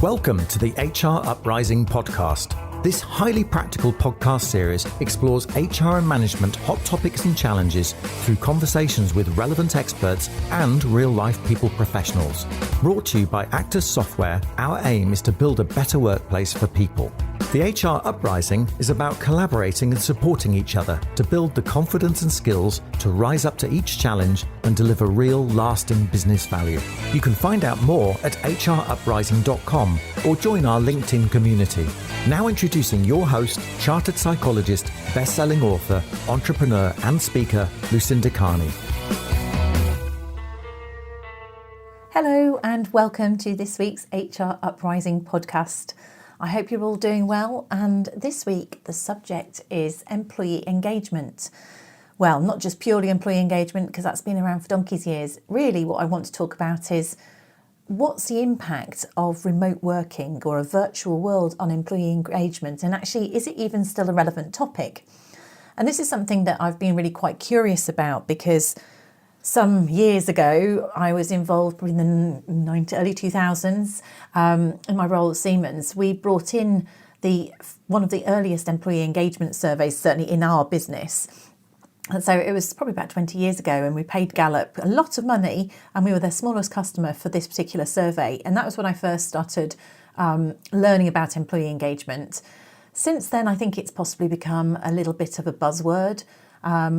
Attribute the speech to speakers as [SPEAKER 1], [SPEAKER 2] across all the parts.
[SPEAKER 1] Welcome to the HR Uprising podcast. This highly practical podcast series explores HR and management hot topics and challenges through conversations with relevant experts and real-life people professionals. Brought to you by Actus software, our aim is to build a better workplace for people. The HR Uprising is about collaborating and supporting each other to build the confidence and skills to rise up to each challenge and deliver real, lasting business value. You can find out more at hruprising.com or join our LinkedIn community. Now introducing your host, chartered psychologist, best-selling author, entrepreneur and speaker, Lucinda.
[SPEAKER 2] Hello and welcome to this week's HR Uprising podcast. I hope you're all doing well, and this week the subject is employee engagement. Well, not just purely employee engagement, because that's been around for donkey's years. Really what I want to talk about is what's the impact of remote working or a virtual world on employee engagement, and actually is it even still a relevant topic? And this is something that I've been really quite curious about, because some years ago, I was involved in the early 2000s in my role at Siemens. We brought in one of the earliest employee engagement surveys, certainly in our business. And so it was probably about 20 years ago, and we paid Gallup a lot of money, and we were their smallest customer for this particular survey. And that was when I first started learning about employee engagement. Since then, I think it's possibly become a little bit of a buzzword.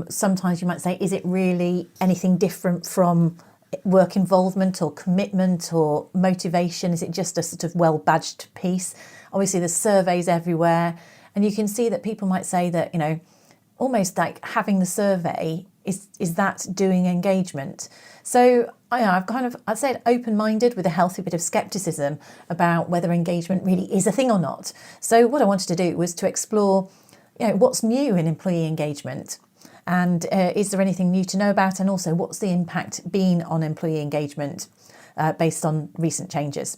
[SPEAKER 2] Sometimes you might say, is it really anything different from work involvement or commitment or motivation? Is it just a sort of well-badged piece? Obviously, there's surveys everywhere, and you can see that people might say that, almost like having the survey is that doing engagement. So I'd say open-minded with a healthy bit of skepticism about whether engagement really is a thing or not. So what I wanted to do was to explore, what's new in employee engagement. And is there anything new to know about? And also, what's the impact been on employee engagement based on recent changes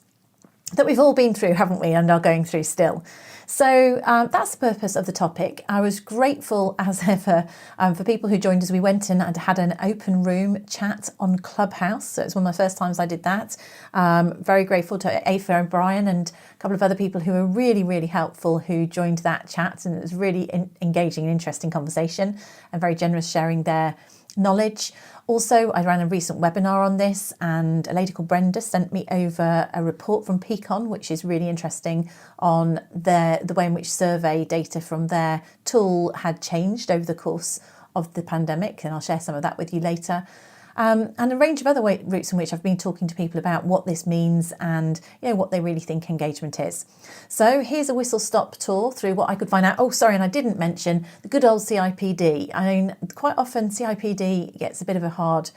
[SPEAKER 2] that we've all been through, haven't we, and are going through still? So that's the purpose of the topic. I was grateful as ever for people who joined us. We went in and had an open room chat on Clubhouse. So it's one of the first times I did that. Very grateful to Aoife and Brian and a couple of other people who were really, really helpful who joined that chat. And it was really engaging and interesting conversation and very generous sharing their knowledge. Also, I ran a recent webinar on this, and a lady called Brenda sent me over a report from Peakon, which is really interesting, on the way in which survey data from their tool had changed over the course of the pandemic, and I'll share some of that with you later. And a range of other routes in which I've been talking to people about what this means and what they really think engagement is. So here's a whistle-stop tour through what I could find out. Oh, sorry, and I didn't mention the good old CIPD. I mean, quite often CIPD gets a bit of a hard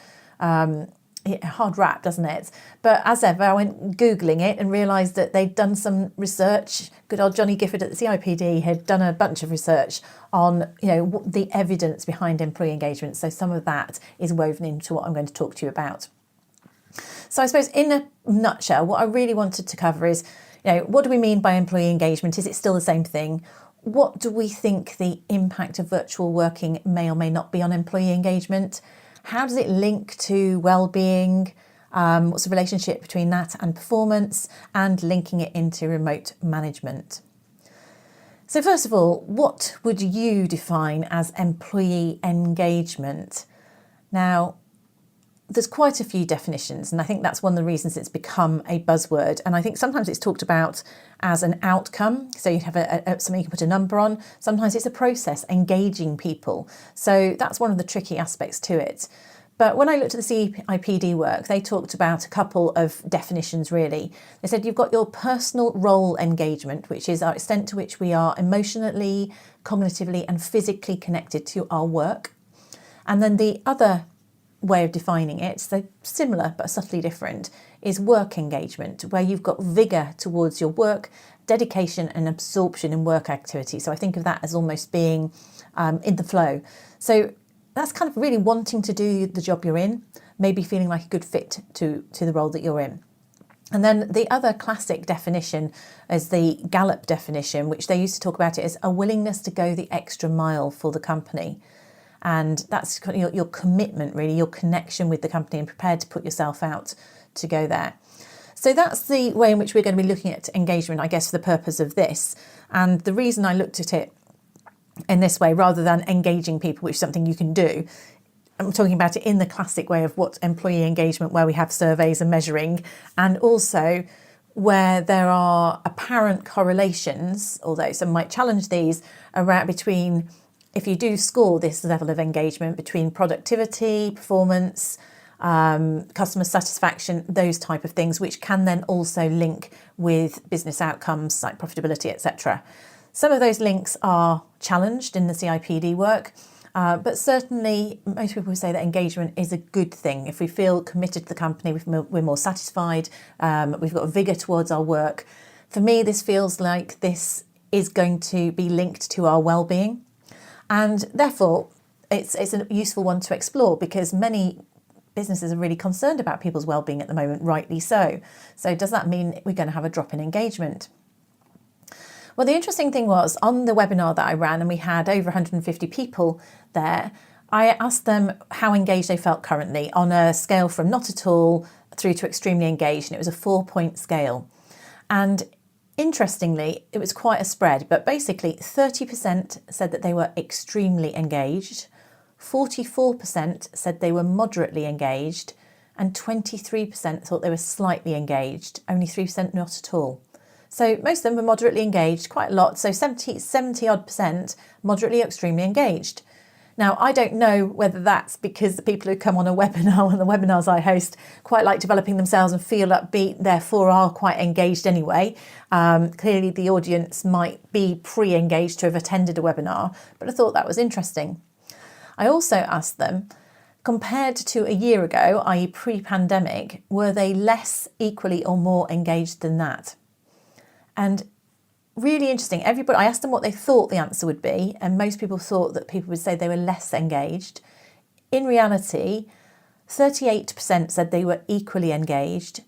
[SPEAKER 2] rap, doesn't it? But as ever, I went Googling it and realised that they'd done some research. Good old Johnny Gifford at the CIPD had done a bunch of research on, the evidence behind employee engagement. So some of that is woven into what I'm going to talk to you about. So I suppose in a nutshell, what I really wanted to cover is, what do we mean by employee engagement? Is it still the same thing? What do we think the impact of virtual working may or may not be on employee engagement? How does it link to wellbeing? What's the relationship between that and performance, and linking it into remote management? So first of all, what would you define as employee engagement? Now, there's quite a few definitions, and I think that's one of the reasons it's become a buzzword. And I think sometimes it's talked about as an outcome. So you have something you can put a number on. Sometimes it's a process, engaging people. So that's one of the tricky aspects to it. But when I looked at the CIPD work, they talked about a couple of definitions, really. They said you've got your personal role engagement, which is our extent to which we are emotionally, cognitively, and physically connected to our work. And then the other way of defining it, so similar but subtly different, is work engagement, where you've got vigour towards your work, dedication and absorption in work activity. So I think of that as almost being in the flow. So that's kind of really wanting to do the job you're in, maybe feeling like a good fit to the role that you're in. And then the other classic definition is the Gallup definition, which they used to talk about it as a willingness to go the extra mile for the company. And that's your commitment, really, your connection with the company, and prepared to put yourself out to go there. So that's the way in which we're going to be looking at engagement, I guess, for the purpose of this. And the reason I looked at it in this way rather than engaging people, which is something you can do, I'm talking about it in the classic way of what employee engagement, where we have surveys and measuring, and also where there are apparent correlations, although some might challenge these, around between, if you do score this level of engagement, between productivity, performance, customer satisfaction, those type of things, which can then also link with business outcomes like profitability, etc. Some of those links are challenged in the CIPD work, but certainly most people would say that engagement is a good thing. If we feel committed to the company, we're more satisfied, we've got vigour towards our work. For me, this feels like this is going to be linked to our wellbeing, and therefore it's a useful one to explore, because many businesses are really concerned about people's wellbeing at the moment, rightly so. So does that mean we're going to have a drop in engagement? Well, the interesting thing was, on the webinar that I ran, and we had over 150 people there, I asked them how engaged they felt currently on a scale from not at all through to extremely engaged, and it was a 4-point scale. And interestingly, it was quite a spread, but basically 30% said that they were extremely engaged, 44% said they were moderately engaged, and 23% thought they were slightly engaged, only 3% not at all. So most of them were moderately engaged, quite a lot, so 70 odd percent moderately or extremely engaged. Now, I don't know whether that's because the people who come on a webinar, and the webinars I host, quite like developing themselves and feel upbeat, therefore are quite engaged anyway. Clearly the audience might be pre-engaged to have attended a webinar, but I thought that was interesting. I also asked them, compared to a year ago, i.e. pre-pandemic, were they less, equally or more engaged than that? And really interesting, I asked them what they thought the answer would be, and most people thought that people would say they were less engaged. In reality, 38% said they were equally engaged,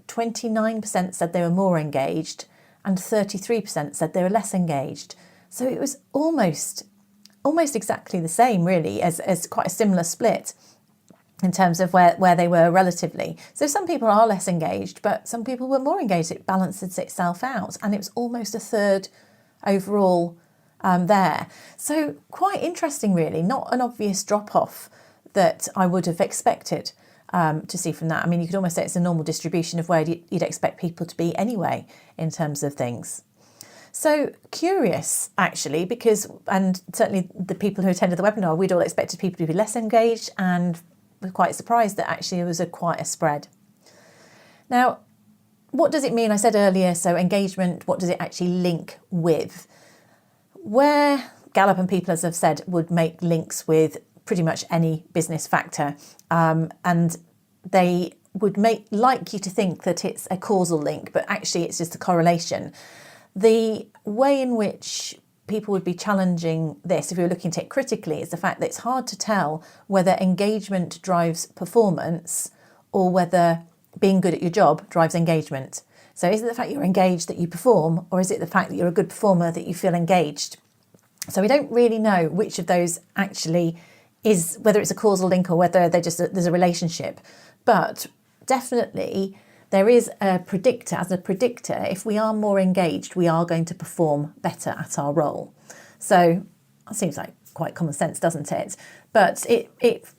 [SPEAKER 2] 29% said they were more engaged, and 33% said they were less engaged. So it was almost exactly the same, really, as quite a similar split in terms of where they were relatively. So some people are less engaged, but some people were more engaged. It balances itself out, and it was almost a third overall there. So quite interesting, really. Not an obvious drop-off that I would have expected to see from that. I mean, you could almost say it's a normal distribution of where you'd expect people to be anyway in terms of things. So curious, actually, because, and certainly the people who attended the webinar, we'd all expected people to be less engaged, and we're quite surprised that actually it was quite a spread. Now, what does it mean? I said earlier, so engagement, what does it actually link with? Where Gallup and people, as I've said, would make links with pretty much any business factor, and they would like you to think that it's a causal link, but actually it's just a correlation. The way in which people would be challenging this, if we were looking at it critically, is the fact that it's hard to tell whether engagement drives performance or whether being good at your job drives engagement. So is it the fact you're engaged that you perform, or is it the fact that you're a good performer that you feel engaged? So we don't really know which of those actually is, whether it's a causal link or whether there's a relationship. But definitely there is a predictor. As a predictor, if we are more engaged, we are going to perform better at our role. So that seems like quite common sense, doesn't it? But it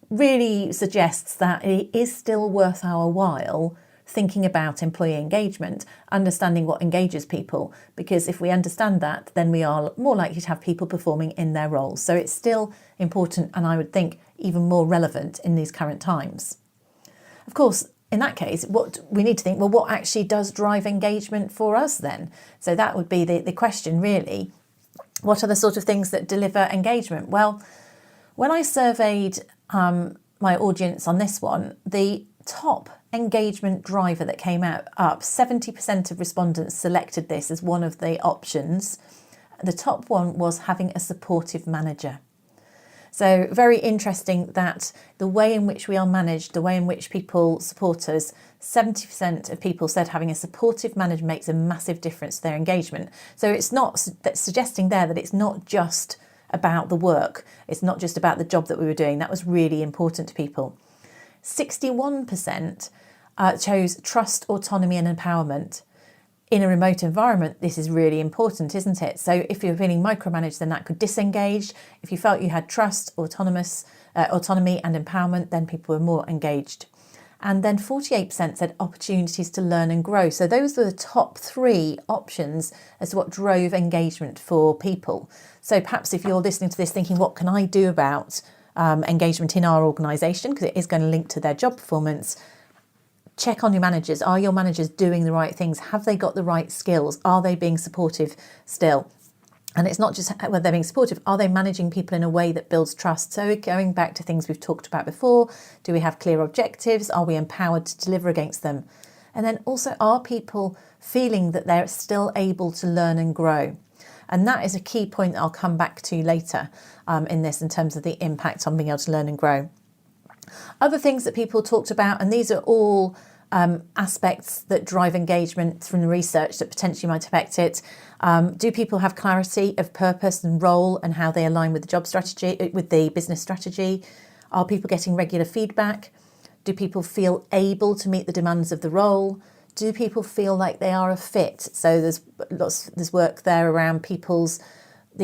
[SPEAKER 2] really suggests that it is still worth our while thinking about employee engagement, understanding what engages people, because if we understand that, then we are more likely to have people performing in their roles. So it's still important, and I would think even more relevant in these current times. Of course, in that case, what we need to think, well, what actually does drive engagement for us then? So that would be the question, really. What are the sort of things that deliver engagement? Well, when I surveyed my audience on this one, the top engagement driver that came up, 70% of respondents selected this as one of the options. The top one was having a supportive manager. So very interesting that the way in which we are managed, the way in which people support us, 70% of people said having a supportive manager makes a massive difference to their engagement. So it's not suggesting there that it's not just about the work. It's not just about the job that we were doing. That was really important to people. 61% chose trust, autonomy and empowerment. In a remote environment, this is really important, isn't it? So if you're feeling micromanaged, then that could disengage. If you felt you had trust, autonomy and empowerment, then people were more engaged. And then 48% said opportunities to learn and grow. So those were the top 3 options as to what drove engagement for people. So perhaps if you're listening to this thinking, what can I do about engagement in our organisation? Because it is going to link to their job performance. Check on your managers. Are your managers doing the right things? Have they got the right skills? Are they being supportive still? And it's not just whether they're being supportive, are they managing people in a way that builds trust? So going back to things we've talked about before, do we have clear objectives? Are we empowered to deliver against them? And then also, are people feeling that they're still able to learn and grow? And that is a key point that I'll come back to later in this, in terms of the impact on being able to learn and grow. Other things that people talked about, and these are all aspects that drive engagement from the research that potentially might affect it. Do people have clarity of purpose and role and how they align with the job strategy, with the business strategy? Are people getting regular feedback? Do people feel able to meet the demands of the role? Do people feel like they are a fit? So there's work there around the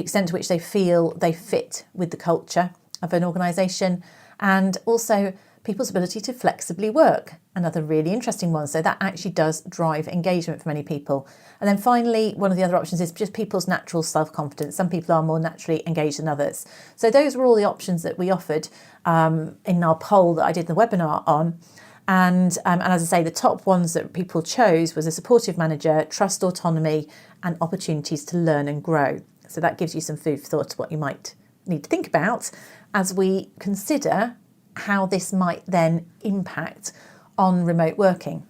[SPEAKER 2] extent to which they feel they fit with the culture of an organisation, and also people's ability to flexibly work, another really interesting one. So that actually does drive engagement for many people. And then finally, one of the other options is just people's natural self-confidence. Some people are more naturally engaged than others. So those were all the options that we offered in our poll that I did the webinar on. And as I say, the top ones that people chose was a supportive manager, trust, autonomy, and opportunities to learn and grow. So that gives you some food for thought to what you might need to think about as we consider how this might then impact on remote working.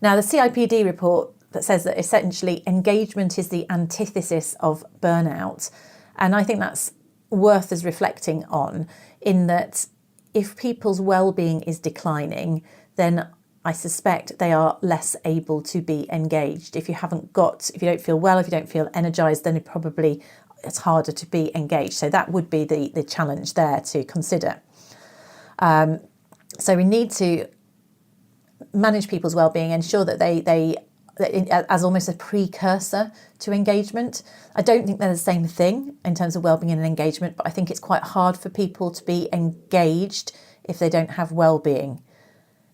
[SPEAKER 2] Now, the CIPD report that says that essentially engagement is the antithesis of burnout. And I think that's worth us reflecting on, in that if people's well-being is declining, then I suspect they are less able to be engaged. If you don't feel well, if you don't feel energised, then it's harder to be engaged. So that would be the challenge there to consider. So we need to manage people's well-being, ensure that they as almost a precursor to engagement. I don't think they're the same thing in terms of well-being and engagement, but I think it's quite hard for people to be engaged if they don't have well-being.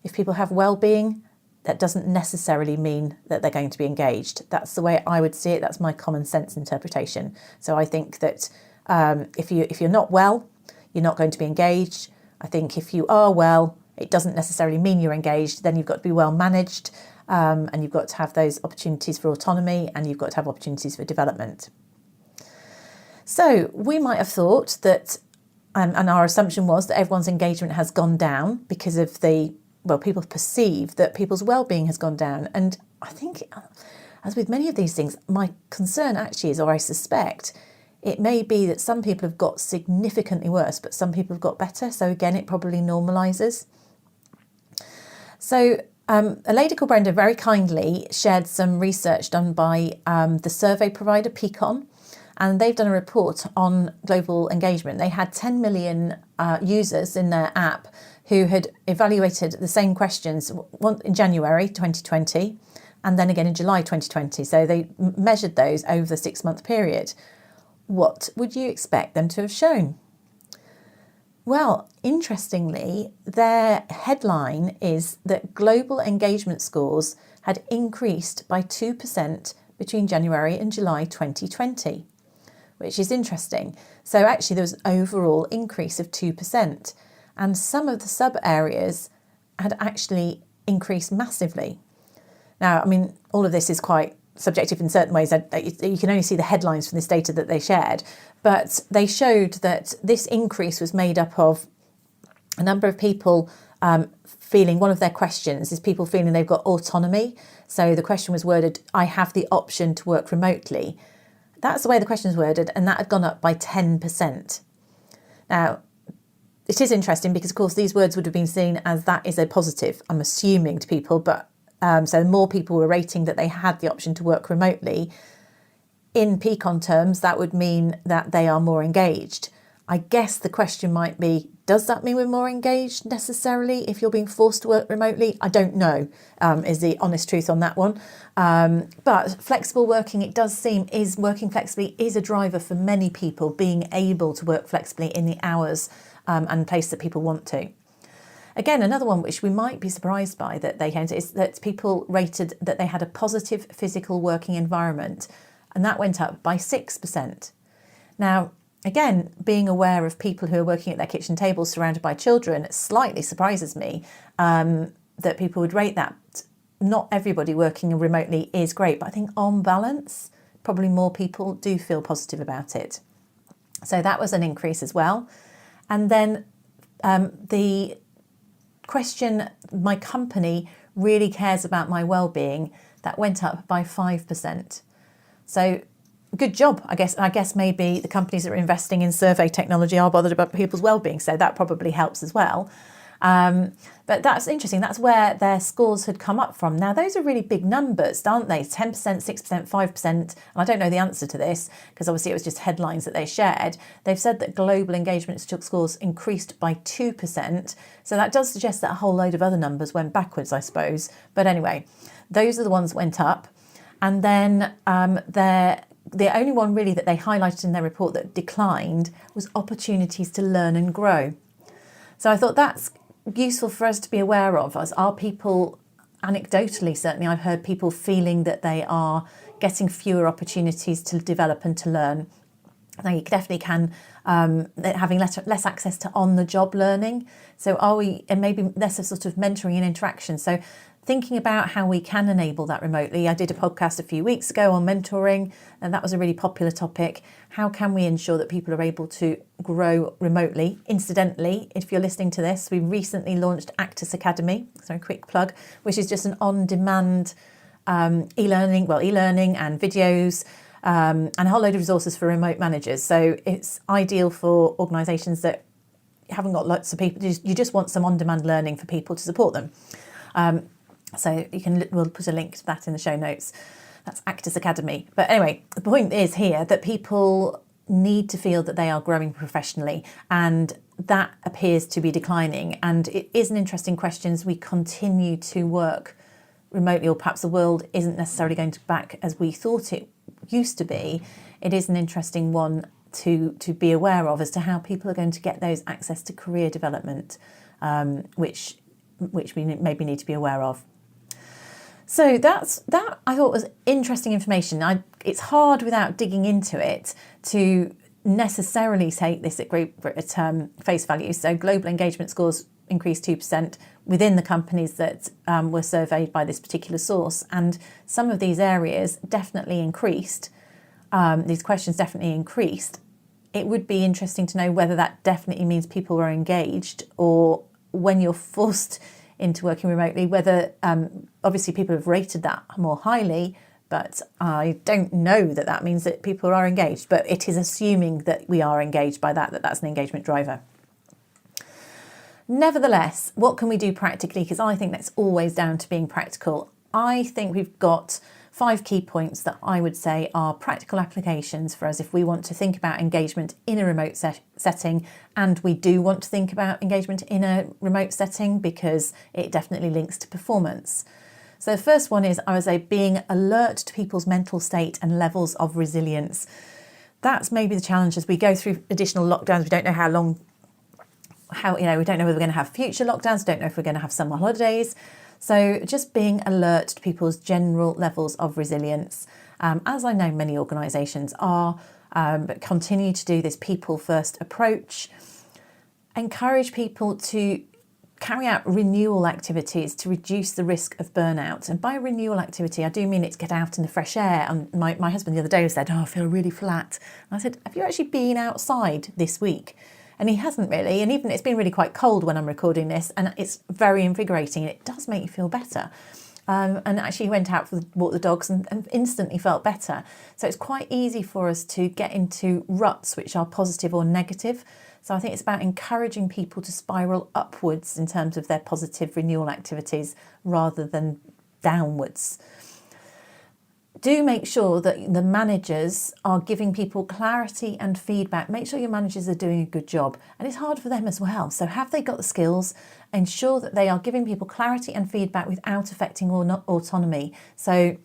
[SPEAKER 2] If people have well-being, that doesn't necessarily mean that they're going to be engaged. That's the way I would see it. That's my common sense interpretation. So I think that if you're not well, you're not going to be engaged. I think if you are well, it doesn't necessarily mean you're engaged. Then you've got to be well managed, and you've got to have those opportunities for autonomy, and you've got to have opportunities for development. So we might have thought that, and our assumption was that everyone's engagement has gone down because of people perceive that people's well-being has gone down. And I think, as with many of these things, my concern actually is, or I suspect, it may be that some people have got significantly worse, but some people have got better. So again, it probably normalises. So a lady called Brenda very kindly shared some research done by the survey provider Peakon, and they've done a report on global engagement. They had 10 million users in their app who had evaluated the same questions, one in January 2020 and then again in July 2020. So they measured those over the 6-month period. What would you expect them to have shown? Well, interestingly, their headline is that global engagement scores had increased by 2% between January and July 2020, which is interesting. So actually there was an overall increase of 2%, and some of the sub areas had actually increased massively. Now, I mean, all of this is quite subjective in certain ways. You can only see the headlines from this data that they shared, but they showed that this increase was made up of a number of people feeling, one of their questions is people feeling they've got autonomy. So the question was worded, I have the option to work remotely. That's the way the question is worded, and that had gone up by 10%. Now, it is interesting because, of course, these words would have been seen as that is a positive, I'm assuming, to people, but so more people were rating that they had the option to work remotely. In Peakon terms, that would mean that they are more engaged. I guess the question might be, does that mean we're more engaged necessarily if you're being forced to work remotely? I don't know, is the honest truth on that one. But flexible working, it does seem, is working flexibly is a driver for many people, being able to work flexibly in the hours and place that people want to. Again, another one which we might be surprised by that they had is that people rated that they had a positive physical working environment, and that went up by 6%. Now, again, being aware of people who are working at their kitchen tables surrounded by children slightly surprises me that people would rate that. Not everybody working remotely is great, but I think on balance, probably more people do feel positive about it. So that was an increase as well. And then the question, my company really cares about my well-being, that went up by 5%. So good job, I guess maybe the companies that are investing in survey technology are bothered about people's well-being, so that probably helps as well. But that's interesting. That's where their scores had come up from. Now, those are really big numbers, aren't they? 10%, 6%, 5%. And I don't know the answer to this because obviously it was just headlines that they shared. They've said that global engagement scores increased by 2%. So that does suggest that a whole load of other numbers went backwards, I suppose. But anyway, those are the ones that went up. And then the only one really that they highlighted in their report that declined was opportunities to learn and grow. So I thought that's useful for us to be aware of, as are people, anecdotally certainly, I've heard people feeling that they are getting fewer opportunities to develop and to learn. Now, you definitely can, having less access to on-the-job learning. So and maybe less of sort of mentoring and interaction. So thinking about how we can enable that remotely. I did a podcast a few weeks ago on mentoring, and that was a really popular topic. How can we ensure that people are able to grow remotely? Incidentally, if you're listening to this, we recently launched Actus Academy, so a quick plug, which is just an on-demand e-learning and videos and a whole load of resources for remote managers. So it's ideal for organisations that haven't got lots of people. You just want some on-demand learning for people to support them. So we'll put a link to that in the show notes. That's Actus Academy. But anyway, the point is here that people need to feel that they are growing professionally, and that appears to be declining. And it is an interesting question as we continue to work remotely, or perhaps the world isn't necessarily going to back as we thought it used to be. It is an interesting one to be aware of as to how people are going to get those access to career development, which we maybe need to be aware of. So that I thought was interesting information. It's hard without digging into it to necessarily take this at face value. So global engagement scores increased 2% within the companies that were surveyed by this particular source. And some of these areas definitely increased. These questions definitely increased. It would be interesting to know whether that definitely means people were engaged, or when you're forced into working remotely, whether obviously people have rated that more highly, but I don't know that that means that people are engaged, but it is assuming that we are engaged by that's an engagement driver. Nevertheless, what can we do practically? Because I think that's always down to being practical. I think we've got 5 key points that I would say are practical applications for us if we want to think about engagement in a remote setting, and we do want to think about engagement in a remote setting because it definitely links to performance. So the first one is, I would say, being alert to people's mental state and levels of resilience. That's maybe the challenge as we go through additional lockdowns. We don't know how long, we don't know whether we're going to have future lockdowns, don't know if we're going to have summer holidays. So just being alert to people's general levels of resilience, as I know many organisations are, but continue to do this people-first approach. Encourage people to carry out renewal activities to reduce the risk of burnout. And by renewal activity, I do mean it's get out in the fresh air. And my husband the other day said, I feel really flat. And I said, have you actually been outside this week? And he hasn't really, and even it's been really quite cold when I'm recording this, and it's very invigorating, and it does make you feel better. And actually he went out for walk the dogs and instantly felt better. So it's quite easy for us to get into ruts which are positive or negative. So I think it's about encouraging people to spiral upwards in terms of their positive renewal activities rather than downwards. do make sure that the managers are giving people clarity and feedback. Make sure your managers are doing a good job. And it's hard for them as well. So have they got the skills? Ensure that they are giving people clarity and feedback without affecting autonomy. So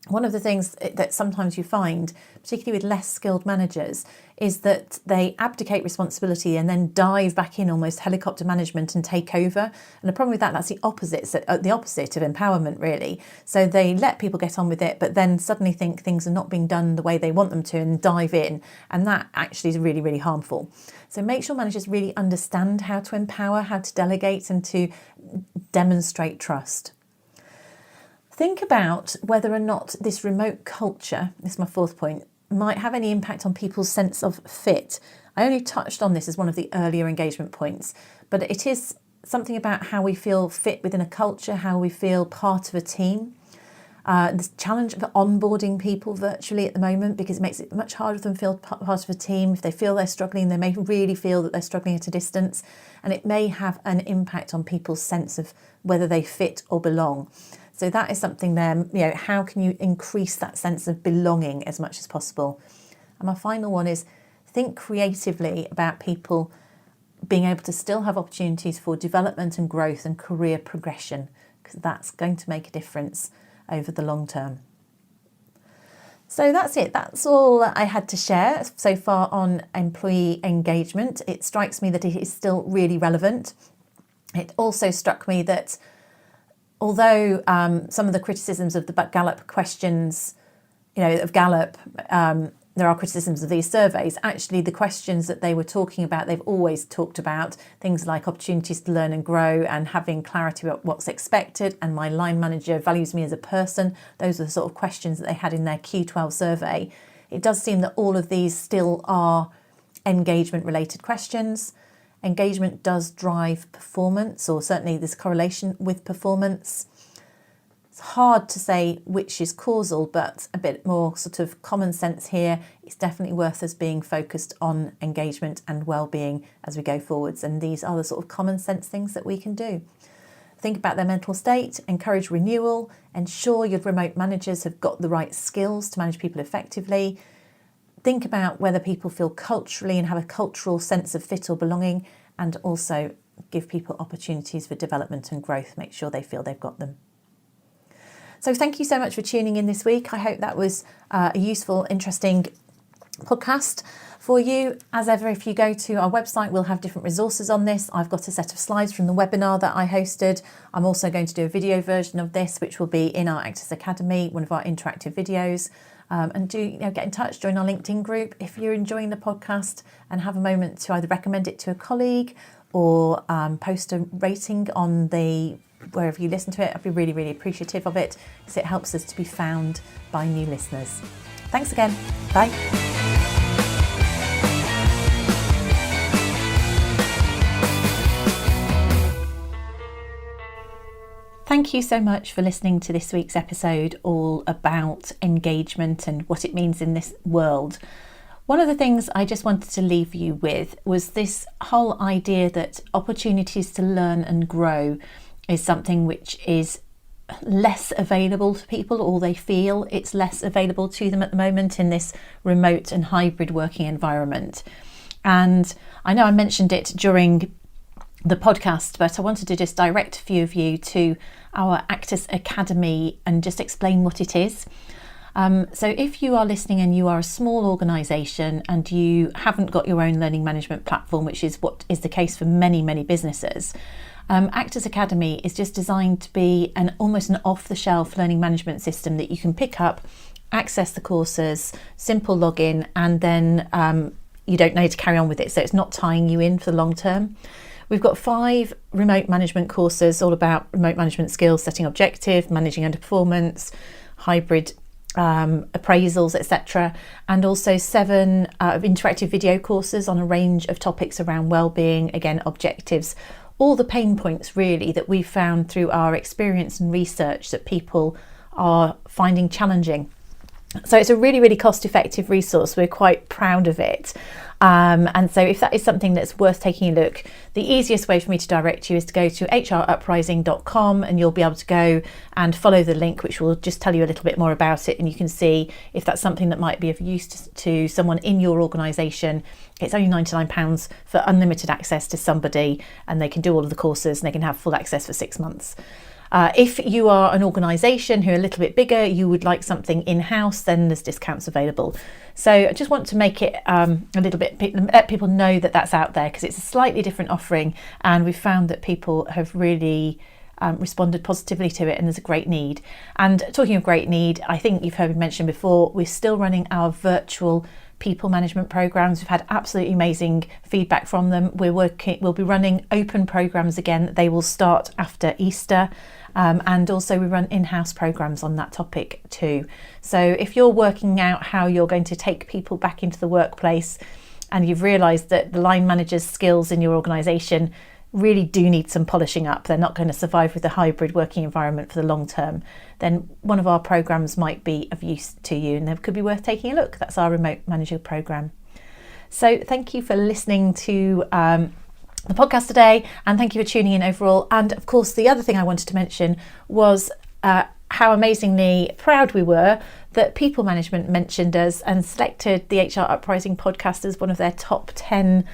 [SPEAKER 2] one of the things that sometimes you find, particularly with less skilled managers, is that they abdicate responsibility and then dive back in almost helicopter management and take over. And the problem with that's the opposite of empowerment, really. So they let people get on with it, but then suddenly think things are not being done the way they want them to and dive in. And that actually is really, really harmful. So make sure managers really understand how to empower, how to delegate, and to demonstrate trust. Think about whether or not this remote culture, this is my fourth point, might have any impact on people's sense of fit. I only touched on this as one of the earlier engagement points, but it is something about how we feel fit within a culture, how we feel part of a team. This challenge of onboarding people virtually at the moment, because it makes it much harder for them to feel part of a team. If they feel they're struggling, they may really feel that they're struggling at a distance, and it may have an impact on people's sense of whether they fit or belong. So that is something there, how can you increase that sense of belonging as much as possible? And my final one is think creatively about people being able to still have opportunities for development and growth and career progression, because that's going to make a difference over the long term. So that's it. That's all that I had to share so far on employee engagement. It strikes me that it is still really relevant. It also struck me that although some of the criticisms of the Gallup questions, of Gallup, there are criticisms of these surveys, actually the questions that they were talking about, they've always talked about things like opportunities to learn and grow and having clarity about what's expected, and my line manager values me as a person. Those are the sort of questions that they had in their Q12 survey. It does seem that all of these still are engagement related questions. Engagement does drive performance, or certainly there's correlation with performance. It's hard to say which is causal, but a bit more sort of common sense here. It's definitely worth us being focused on engagement and well-being as we go forwards. And these are the sort of common sense things that we can do. Think about their mental state, encourage renewal, ensure your remote managers have got the right skills to manage people effectively. Think about whether people feel culturally and have a cultural sense of fit or belonging, and also give people opportunities for development and growth. Make sure they feel they've got them. So thank you so much for tuning in this week. I hope that was a useful, interesting podcast for you. As ever, if you go to our website, we'll have different resources on this. I've got a set of slides from the webinar that I hosted. I'm also going to do a video version of this, which will be in our Actus Academy, one of our interactive videos. And do get in touch, join our LinkedIn group if you're enjoying the podcast, and have a moment to either recommend it to a colleague or post a rating on wherever you listen to it. I'd be really, really appreciative of it, because it helps us to be found by new listeners. Thanks again. Bye. Thank you so much for listening to this week's episode all about engagement and what it means in this world. One of the things I just wanted to leave you with was this whole idea that opportunities to learn and grow is something which is less available to people, or they feel it's less available to them at the moment in this remote and hybrid working environment. And I know I mentioned it during the podcast, but I wanted to just direct a few of you to our Actus Academy and just explain what it is. So if you are listening and you are a small organisation and you haven't got your own learning management platform, which is what is the case for many, many businesses, Actus Academy is just designed to be almost an off-the-shelf learning management system that you can pick up, access the courses, simple login, and then you don't need to carry on with it. So it's not tying you in for the long term. We've got 5 remote management courses all about remote management skills, setting objective, managing underperformance, hybrid appraisals, etc. And also 7 interactive video courses on a range of topics around wellbeing, again, objectives, all the pain points really that we've found through our experience and research that people are finding challenging. So it's a really, really cost-effective resource. We're quite proud of it. And so if that is something that's worth taking a look, the easiest way for me to direct you is to go to hruprising.com, and you'll be able to go and follow the link, which will just tell you a little bit more about it. And you can see if that's something that might be of use to someone in your organisation. It's only £99 for unlimited access to somebody, and they can do all of the courses and they can have full access for 6 months. If you are an organisation who are a little bit bigger, you would like something in-house, then there's discounts available. So I just want to make it a little bit, let people know that that's out there, because it's a slightly different offering, and we've found that people have really responded positively to it, and there's a great need. And talking of great need, I think you've heard me mention before, we're still running our virtual people management programs. We've had absolutely amazing feedback from them. We'll be running open programs again. They will start after Easter. And also we run in-house programs on that topic too. So if you're working out how you're going to take people back into the workplace, and you've realised that the line manager's skills in your organisation really do need some polishing up, they're not going to survive with the hybrid working environment for the long term, then one of our programs might be of use to you, and that could be worth taking a look. That's our remote manager program. So thank you for listening to the podcast today, and thank you for tuning in overall. And of course, the other thing I wanted to mention was how amazingly proud we were that People Management mentioned us and selected the HR Uprising podcast as one of their top 10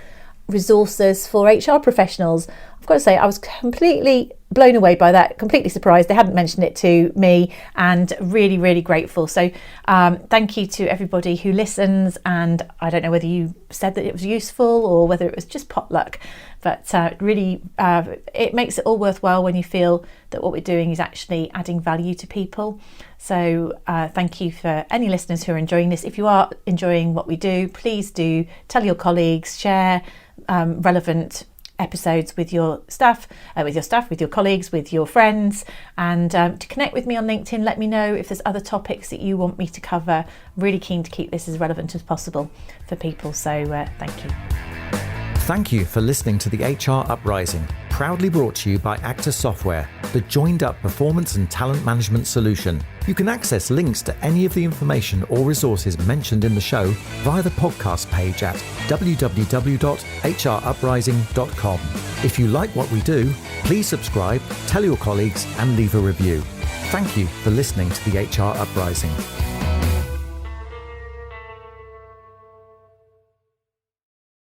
[SPEAKER 2] resources for HR professionals. I've got to say, I was completely blown away by that, completely surprised. They hadn't mentioned it to me, and really, really grateful. So thank you to everybody who listens. And I don't know whether you said that it was useful or whether it was just potluck, but really it makes it all worthwhile when you feel that what we're doing is actually adding value to people. So thank you for any listeners who are enjoying this. If you are enjoying what we do, please do tell your colleagues, share relevant episodes with your staff, with your colleagues, with your friends, and to connect with me on LinkedIn. Let me know if there's other topics that you want me to cover. Really keen to keep this as relevant as possible for people. So thank you.
[SPEAKER 1] Thank you for listening to the HR Uprising, proudly brought to you by Actus Software, the joined-up performance and talent management solution. You can access links to any of the information or resources mentioned in the show via the podcast page at www.hruprising.com. If you like what we do, please subscribe, tell your colleagues, and leave a review. Thank you for listening to the HR Uprising.